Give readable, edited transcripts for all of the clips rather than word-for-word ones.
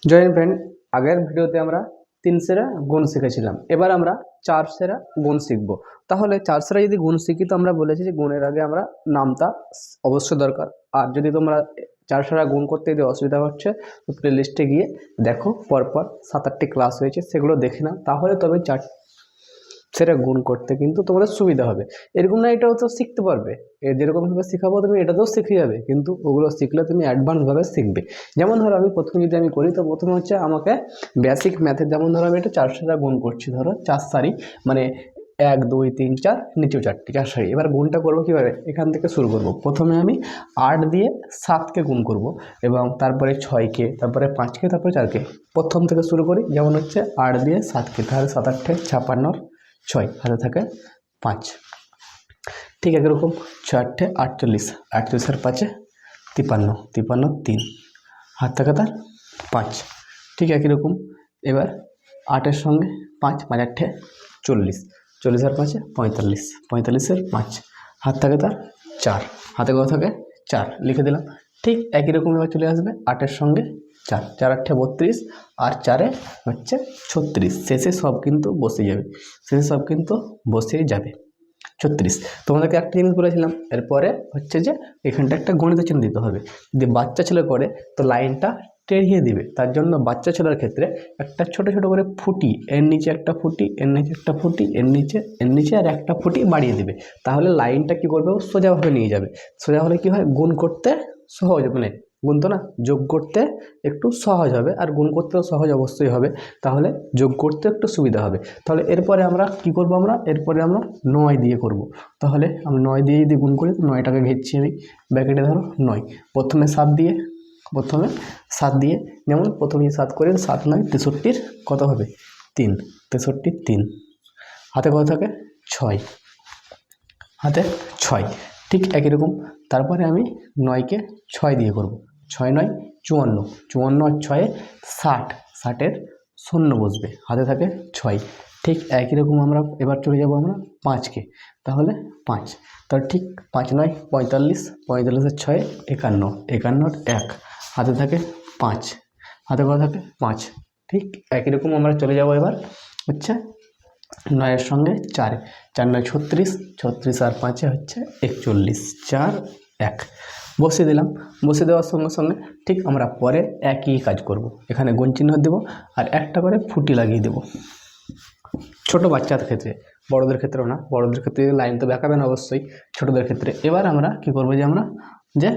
Joint friend, আগের ভিডিওতে আমরা 3 সেরা গুণ শিখেছিলাম। এবার আমরা 4 সেরা গুণ শিখব। তাহলে 4 সেরা যদি গুণ শিখি তো আমরা বলেছি যে গুণের আগে আমরা নামতা অবশ্যই দরকার। আর যদি তোমরা 4 সেরা গুণ করতে যদি অসুবিধা হচ্ছে তো প্লে লিস্টে গিয়ে দেখো, পরপর 7-8টি ক্লাস হয়েছে, সেগুলো দেখে নাও, তাহলে তবে 4 সেটা গুণ করতে কিন্তু তোমাদের সুবিধা হবে। এরকম না এটাও তো শিখতে পারবে, যেরকমভাবে শেখাবো তুমি এটাতেও শিখে যাবে, কিন্তু ওগুলো শিখলে তুমি অ্যাডভান্সভাবে শিখবে। যেমন ধরো আমি প্রথমে যদি আমি করি তো প্রথমে হচ্ছে আমাকে বেসিক ম্যাথের, যেমন ধরো আমি এটা 4 সারি গুণ করছি, ধরো 4 সারি মানে 1 2 3 4 নিচেও 4টি 4 সারি। এবার গুণটা করবো কীভাবে, এখান থেকে শুরু করব। প্রথমে আমি 8 দিয়ে 7কে গুণ করব, এবং তারপরে 6কে, তারপরে 5কে, তারপরে 4কে। প্রথম থেকে শুরু করি, যেমন হচ্ছে 8 দিয়ে 7কে, তাহলে 7 8 56 6 হাতে থাকে 5। ঠিক একই রকম 6 8 48, 48 আর 5 53, 53 3 হাত থাকে তার 5। ঠিক একই রকম এবার 8-এর সঙ্গে 5, 5 8 40, 40 আর 5 45, 45 এর 5 হাত থাকে তার 4, হাতে কত থাকে 4 লিখে দিলাম। ঠিক একই রকম এবার চলে আসবে 8-এর সঙ্গে 4, 4 8 32 আর 4-এ হচ্ছে 36। শেষে সব কিন্তু বসে যাবে, শেষে সব কিন্তু বসেই যাবে 36। তোমাদেরকে একটা জিনিস বলেছিলাম, এরপরে হচ্ছে যে এখানটা একটা গণিত চিহ্ন দিতে হবে। যদি বাচ্চা ছেলে করে তো লাইনটা টেরিয়ে দিবে, তার জন্য বাচ্চা ছেলের ক্ষেত্রে একটা ছোট ছোট করে ফুটি, এর নিচে একটা ফুটি, এর নিচে একটা ফুটি, এর নিচে আর একটা ফুটি বাড়িয়ে দিবে। তাহলে লাইনটা কি করবে, ও সোজাভাবে নিয়ে যাবে। সোজা হলে কি হয়, গুণ করতে সহজ, মানে গুণ তো না, যোগ করতে একটু সহজ হবে, আর গুণ করতেও সহজ অবশ্যই হবে। তাহলে যোগ করতে একটু সুবিধা হবে। তাহলে এরপরে আমরা কি করব, এরপরে আমরা 9 দিয়ে করব। তাহলে আমি 9 দিয়ে যদি গুণ করি তো 9টাকে ঘেরছি আমি ব্র্যাকেটে, ধরো 9। প্রথমে 7 দিয়ে, যেমন প্রথমে 7 করে 7 9 63 কত হবে 3, 63 3 হাতে কত থাকে 6, হাতে 6। ঠিক একই রকম তারপরে আমি 9কে 6 দিয়ে করব। 6 9 54, 54 আর 6-এ 60, 60-এর 0 বসবে, হাতে থাকে 6। ঠিক একই রকম আমরা এবার চলে যাব আমরা 5কে, তাহলে 5, তাহলে ঠিক 5 9 45, 45 আর 6-এ 51, 51 আর 1 হাতে থাকে 5, হাতে কত থাকে 5। ঠিক একই রকম আমরা চলে যাব এবার হচ্ছে 9-এর সঙ্গে 4, 4 9 36, 36 আর 5-এ হচ্ছে 41, 4 1 বসিয়ে দিলাম। বসিয়ে দেওয়ার সঙ্গে সঙ্গে ঠিক আমরা পরে একই কাজ করব। এখানে গুণ চিহ্ন দেবো আর একটা করে ফুটি লাগিয়ে দেবো, ছোট বাচ্চাদের ক্ষেত্রে, বড়দের ক্ষেত্রেও না। বড়দের ক্ষেত্রে লাইন তো বেঁকাবেন অবশ্যই, ছোটদের ক্ষেত্রে। এবার আমরা কি করবো, যে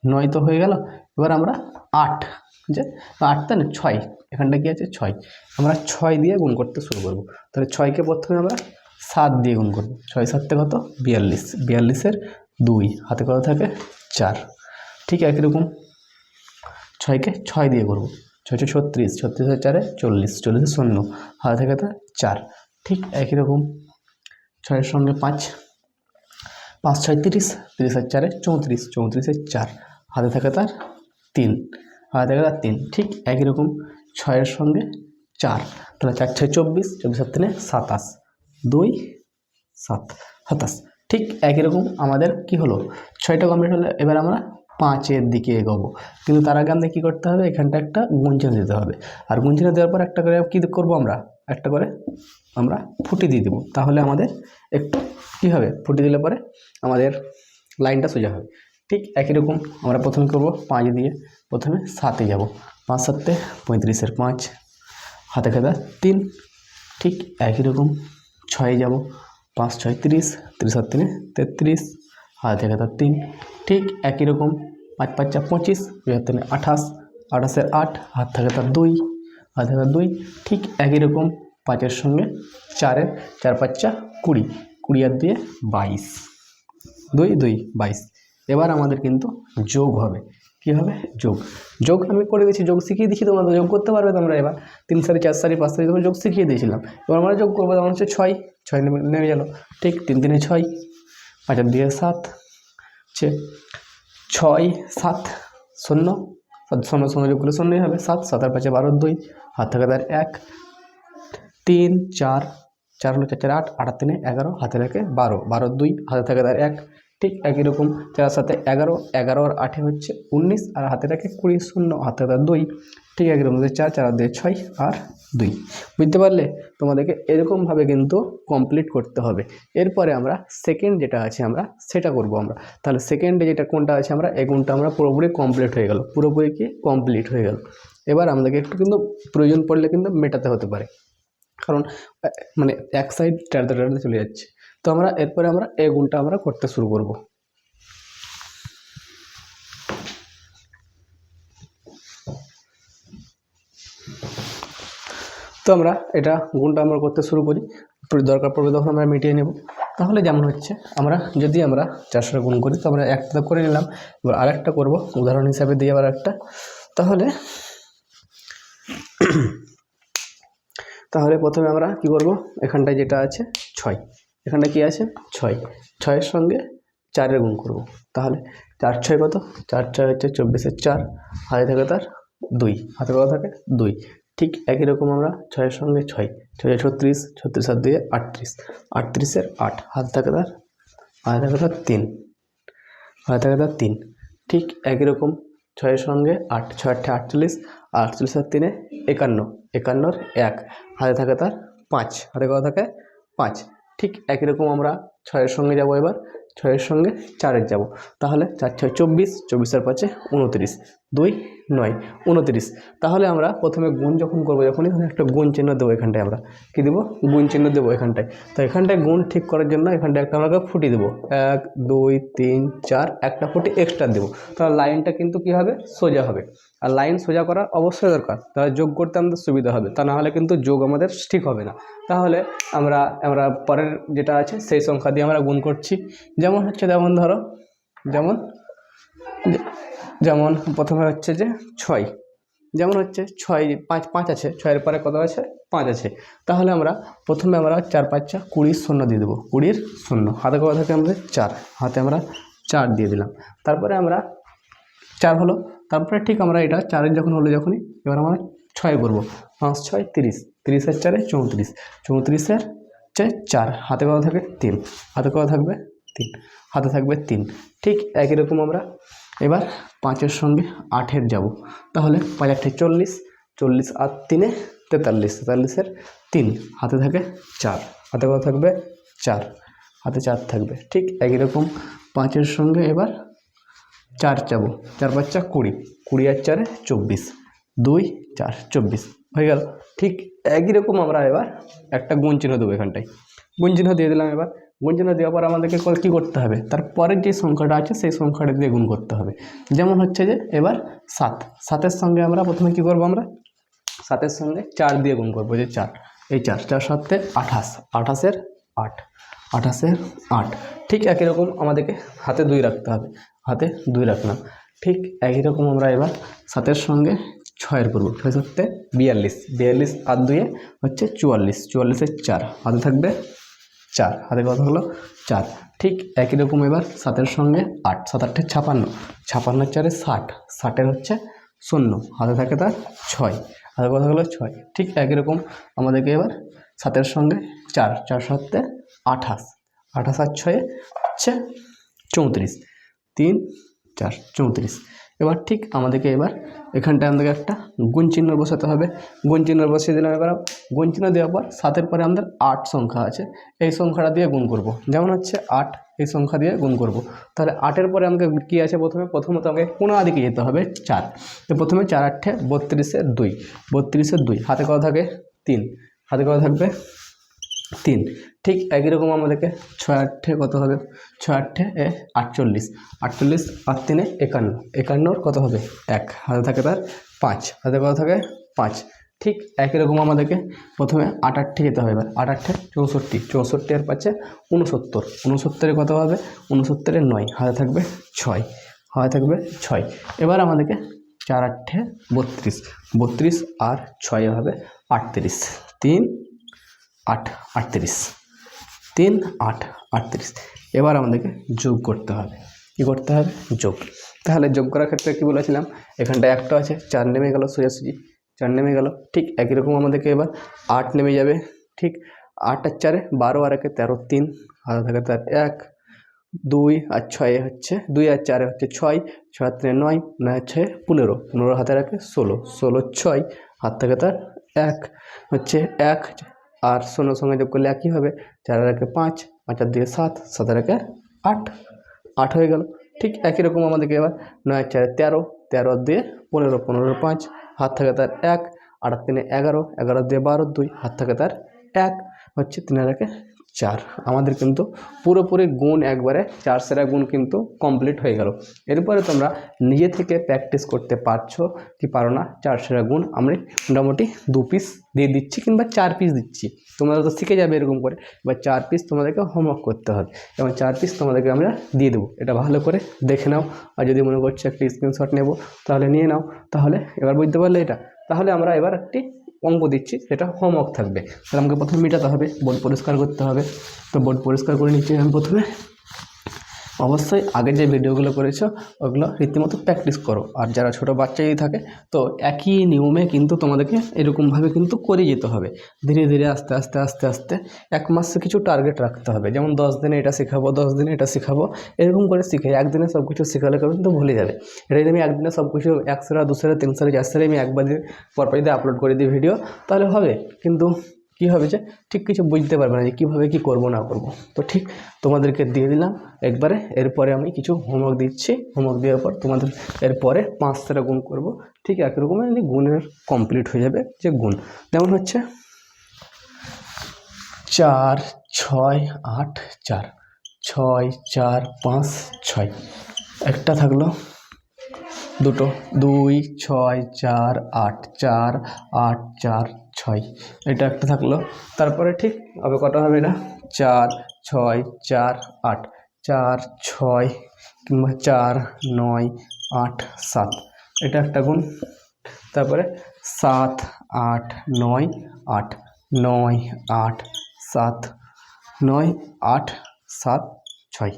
9 তো হয়ে গেল, এবার আমরা 8, যে 8 তা না 6, এখানটা কি আছে 6, আমরা 6 দিয়ে গুণ করতে শুরু করব। তাহলে 6কে প্রথমে আমরা 7 দিয়ে গুণ করব। 6 7 কত 42, 42-এর 2 হাতে কত থাকে 4। ঠিক একই রকম 6কে 6 দিয়ে করব। 6 6 36, 36 আর 4-এ 40, 40-এর 0 হাতে থাকে তার 4। ঠিক একই রকম 6-এর সঙ্গে 5, 5 6 30, 30 আর 4-এ 34, 34-এর 4 হাতে থাকে তার 3, হাতে থাকে তার 3। ঠিক একই রকম 6-এর সঙ্গে 4, তাহলে 4 6 24, 24 আর 3-এ 27, 2 7 27। ঠিক একই রকম আমাদের কি হলো, 6টা কমপ্লিট হলে এবার আমরা 5-এর দিকে এগোবো। কিন্তু তার আগে আমাদের কী করতে হবে, এখানটা একটা গুণ চিহ্ন দিতে হবে। আর গুণ চিহ্ন দেওয়ার পর একটা করে কী করবো, একটা করে আমরা ফুটি দিয়ে দেবো। তাহলে আমাদের একটু কী হবে, ফুটি দিলে পরে আমাদের লাইনটা সোজা হবে। ঠিক একই রকম আমরা প্রথমে করব 5 দিয়ে, প্রথমে 7-এ যাব। 5 7 35-এর 5 হাতে খাতা 3। ঠিক একই রকম 6-এ যাব। 5 6 30, 30 আর 3-এ 33 হাতে খাতা 3। ঠিক একই রকম 5 5 25, 3 28, 28-এর 8 হাত থাকে তার 2, হাতে থাকে 2। ঠিক একই রকম 5-এর সঙ্গে 4-এর 4 5 20, 20 আর 2 22, 2 2 22। এবার আমাদের কিন্তু যোগ হবে। কী হবে, যোগ আমি করে দিয়েছি, যোগ শিখিয়ে দিচ্ছি, তোমরা যোগ করতে পারবে। তোমরা এবার 3 সারি 4 সারি 5 সারি তোমরা যোগ শিখিয়ে দিয়েছিলাম। এবার আমরা যোগ করবো, যেমন হচ্ছে 6 6 নেমে গেল। ঠিক 3 3 6, 5 আর 2 7 হচ্ছে 6 7 0, 0 0 যোগ করলে 0ই হবে। 7 7 আর 5 12 2 হাত থাকে তার 1, 3 4 4 হলো 4 4 8 8 আর 3 11 হাতে থাকে 12, 12 2 হাতে থাকে তার 1। ঠিক একই রকম 4 সাথে 11, 11 আর 8 হচ্ছে 19, আর হাতে থাকে 20, শূন্য হাতে 2, ঠিক একই রকম 4, 4 দিয়ে 6 আর 2। বুঝতে পারলে? তোমাদেরকে এরকমভাবে কিন্তু কমপ্লিট করতে হবে। এরপরে আমরা সেকেন্ড যেটা আছে আমরা সেটা করব আমরা। তাহলে সেকেন্ডে যেটা কোনটা আছে আমরা এই গুণটা আমরা পুরোপুরি কমপ্লিট হয়ে গেল, পুরোপুরি কি কমপ্লিট হয়ে গেল। এবার আমাদেরকে একটু কিন্তু প্রয়োজন পড়লে কিন্তু মেটাতে হতে পারে, কারণ মানে এক সাইড টানতে টানতে চলে যাচ্ছে। তো আমরা এরপরে আমরা এই গুণটা আমরা করতে শুরু করব। তো আমরা এটা গুণটা আমরা করতে শুরু করি, দরকার পড়বে তখন আমরা মিটিয়ে নেব। তাহলে যেমন হচ্ছে আমরা যদি আমরা 400 গুণ করি, তো আমরা একটা করে নিলাম, এবার আরেকটা করব উদাহরণ হিসাবে দিয়ে আবার একটা। তাহলে প্রথমে আমরা কি করব, এখানটায় যেটা আছে 6, এখানটা কি আছে 6, 6-এর সঙ্গে 4-এর গুণ করব। তাহলে 4 6 কত, 4 6 হচ্ছে 24-এর 4, হাতে থাকে তার 2, হাতে কত থাকে 2। ঠিক একই রকম আমরা 6-এর সঙ্গে 6, 6 36, 36 আর 2 38, 38-এর 8, হাতে থাকে তার 3, হাতে থাকে তার 3। ঠিক একই রকম 6-এর সঙ্গে 8, 6 8 48, 48 আর 3 51, 51-এর 1, হাতে থাকে তার 5, হাতে কত থাকে 5। ঠিক একই রকম আমরা 6-এর সঙ্গে যাব, এবার 6-এর সঙ্গে 4-এর যাব। তাহলে 4 6 24, 24 আর 5 29, 2 9 29। তাহলে আমরা প্রথমে গুণ যখন করবো, যখনই একটা গুণ চিহ্ন দেবো, এখানটায় আমরা কী দেবো, গুণ চিহ্ন দেবো এখানটায়। তো এখানটায় গুণ ঠিক করার জন্য এখানটায় একটা আমরা ফুটি দেবো, 1 2 3 4, একটা ফুটি এক্সট্রা দেবো। তাহলে লাইনটা কিন্তু কী হবে, সোজা হবে। আর লাইন সোজা করা অবশ্যই দরকার, তাহলে যোগ করতে আমাদের সুবিধা হবে, তা না হলে কিন্তু যোগ আমাদের ঠিক হবে না। তাহলে আমরা পরের যেটা আছে সেই সংখ্যা দিয়ে আমরা গুণ করছি। যেমন হচ্ছে, যেমন ধরো, যেমন প্রথমে হচ্ছে যে 6, যেমন হচ্ছে 6 5 5 আছে, 6-এর পরে কত আছে 5 আছে। তাহলে আমরা প্রথমে আমরা 4 5 20 শূন্য দিয়ে দেবো, 20 শূন্য, হাতে কত থাকে আমাদের 4, হাতে আমরা 4 দিয়ে দিলাম। তারপরে আমরা 4 হলো, তারপরে ঠিক আমরা এটা 4-এর যখন হলো, যখনই এবার আমরা 6 করবো, 5 6 30, 30-এর 4 34, 34-এর 4, হাতে কত থাকে 3, হাতে কত থাকবে 3, হাতে থাকবে 3। ঠিক একই রকম আমরা এবার 5-এর সঙ্গে 8-এর যাব। তাহলে 5 8 40, 40 আর 3 43, 43-এর 3, হাতে থাকে 4, হাতে কত থাকবে 4, হাতে 4 থাকবে। ঠিক একই রকম 5-এর সঙ্গে এবার 4 যাবো, 4 5 20, 20 আর 4 24, 2 4 24 হয়ে গেল। ঠিক একই রকম আমরা এবার একটা গুণ চিহ্ন দেবো, এখানটায় গুণ চিহ্ন দিয়ে দিলাম। এবার গুণ চিহ্ন দেওয়ার পর আমাদেরকে কী করতে হবে, তারপরের যে সংখ্যাটা আছে সেই সংখ্যাটা দিয়ে গুণ করতে হবে। যেমন হচ্ছে যে এবার 7, 7-এর সঙ্গে আমরা প্রথমে কী করবো, আমরা 7-এর সঙ্গে 4 দিয়ে গুণ করবো, যে 4, এই 4 4 7 28, 28-এর 8, 28-এর 8। ঠিক একই রকম আমাদেরকে হাতে 2 রাখতে হবে, হাতে 2 রাখলাম। ঠিক একই রকম আমরা এবার 7-এর সঙ্গে 6-এর করবো, 6 7 42, 42 আর 2 হচ্ছে 44, 44-এর 4, হাতে থাকবে 4, হাতে কত হলো 4। ঠিক একই রকম এবার 7-এর সঙ্গে 8, 7 8 56, 56-এর 4 60, 60-এর হচ্ছে 0, হাতে থাকে তার 6, হাতে কত হলো 6। ঠিক একই রকম আমাদেরকে এবার 7-এর সঙ্গে 4, 4 7 28, 28 আর 6 হচ্ছে 34, 3 4 34। এবার ঠিক আমাদেরকে এবার এখানটায় আমাদেরকে একটা গুণ চিহ্ন বসাতে হবে, গুণ চিহ্ন বসিয়ে দিলাম। এবার গুণ চিহ্ন দেওয়ার পর 7-এর পরে আমাদের 8 সংখ্যা আছে, এই সংখ্যাটা দিয়ে গুণ করব। যেমন হচ্ছে 8, এই সংখ্যা দিয়ে গুণ করব। তাহলে 8-এর পরে আমাকে কী আছে, প্রথমত আমাকে কোণা দিকে যেতে হবে 4। তো প্রথমে 4 8 32-এর 2, 32-এর 2, হাতে কত থাকে 3, হাতে কত থাকবে 3। ঠিক একই রকম আমাদেরকে 6 8 কত হবে, 6 8 48, 48 আর 3 51, 51-এর কত হবে 1, হাতে থাকে তার 5, হাতে কত থাকে 5। ঠিক একই রকম আমাদেরকে প্রথমে 8 8 যেতে হবে। এবার 8 8 64, 64 আর 5 69, 69-এর কত হবে 69-এর 9, হাতে থাকবে 6, হাতে থাকবে 6। এবার আমাদেরকে 4 8 32, 32 আর 6 হবে 38, 3 8 38, 3 8 38। এবার আমাদেরকে যোগ করতে হবে। কী করতে হবে, যোগ। তাহলে যোগ করার ক্ষেত্রে কী বলেছিলাম, এখানটায় একটা আছে 4 নেমে গেল, সোজাসুজি 4 নেমে গেল। ঠিক একই রকম আমাদেরকে এবার 8 নেমে যাবে। ঠিক 8 আর 4 12 আর 1 13, হাতে থাকে তার 1, 2 আর 6 হচ্ছে 2 আর 4 হচ্ছে 6, 6 আর 3 9, 9 আর 6 15, 15 হাতে রাখে 16, 16 6 হাত থেকে তার 1 হচ্ছে 1 আর 16 সঙ্গে যোগ করলে একই হবে, 4 আর 1 5, 5 আর 2 7, 7 আর 1 8, 8 হয়ে গেল। ঠিক একই রকম আমাদেরকে এবার 9 আর 4 13, 13 আর 2 15, 15 আর 5 হাত থেকে তার 1, 8 আর 3 11, 11 আর 2 12, 2 হাত থেকে তার 1 হচ্ছে 3 আর 1 4। আমাদের কিন্তু পুরোপুরি গুণ একবারে 4 সেরা গুণ কিন্তু কমপ্লিট হয়ে গেল। এরপরে তোমরা নিজে থেকে প্র্যাকটিস করতে পারছো কি পারো না 4 সেরা গুণ আমি মোটামুটি 2 পিস দিয়ে দিচ্ছি কিংবা 4 পিস দিচ্ছি, তোমরা তো শিখে যাবে এরকম করে। এবার 4 পিস তোমাদেরকে হোমওয়ার্ক করতে হবে এবং 4 পিস তোমাদেরকে আমরা দিয়ে দেবো, এটা ভালো করে দেখে নাও। আর যদি মনে করছো একটা স্ক্রিনশট নেবো তাহলে নিয়ে নাও। তাহলে এবার বুঝতে পারলে এটা, তাহলে আমরা এবার একটি অঙ্ক দিচ্ছি, সেটা হোমওয়ার্ক থাকবে। তাহলে আমাকে প্রথমে মেটাতে হবে, বোর্ড পরিষ্কার করতে হবে। তো বোর্ড পরিষ্কার করে নিচ্ছি আমি প্রথমে। অবশ্যই আগে যে ভিডিওগুলো করেছো ওগুলো রীতিমতো প্র্যাকটিস করো। আর যারা ছোটো বাচ্চা যদি থাকে তো একই নিয়মে কিন্তু তোমাদেরকে এরকমভাবে কিন্তু করে যেতে হবে, ধীরে ধীরে আস্তে আস্তে আস্তে আস্তে 1 মাসে কিছু টার্গেট রাখতে হবে। যেমন 10 দিনে এটা শেখাবো, 10 দিনে এটা শেখাবো, এরকম করে শিখে একদিনে সব কিছু শেখালে কিন্তু ভুলে যাবে। এটা যদি আমি একদিনে সব কিছু 1 সেরা 2 সেরা 3 সেরা 4 সেরা আমি একবার পর যদি আপলোড করে দিই ভিডিও তাহলে হবে, কিন্তু কী হবে যে ঠিক কিছু বুঝতে পারবে না যে কীভাবে কী করবো না করবো। তো ঠিক তোমাদেরকে দিয়ে দিলাম একবারে। এরপরে আমি কিছু হোমওয়ার্ক দিচ্ছি, হোমওয়ার্ক দেওয়ার পর তোমাদের এরপরে 5 সেরা গুণ করবো। ঠিক একই রকমের গুণের কমপ্লিট হয়ে যাবে যে গুণ, যেমন হচ্ছে 4 6 8 4, 6 4 5 6, একটা থাকলো, দুটো 2 6 4 8 4 8 4 6, এটা একটা থাকলো। তারপরে ঠিক হবে কটা হবে এটা 4 6 4 8, 4 6 কিংবা 4 9 8 7, এটা একটা গুণ। তারপরে 7 8 9 8, 9 8 7 9 8 7 6,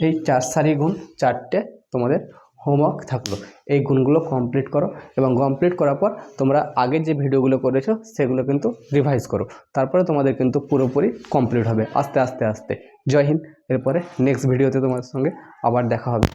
এই 4 সারি গুণ 4টে তোমাদের হোমওয়ার্ক থাকলো। এই গুণগুলো কমপ্লিট করো এবং কমপ্লিট করার পর তোমরা আগে যে ভিডিওগুলো করেছো সেগুলো কিন্তু রিভাইজ করো, তারপরে তোমাদের কিন্তু পুরোপুরি কমপ্লিট হবে আস্তে আস্তে আস্তে। জয় হিন্দ। এরপরে নেক্সট ভিডিওতে তোমাদের সঙ্গে আবার দেখা হবে।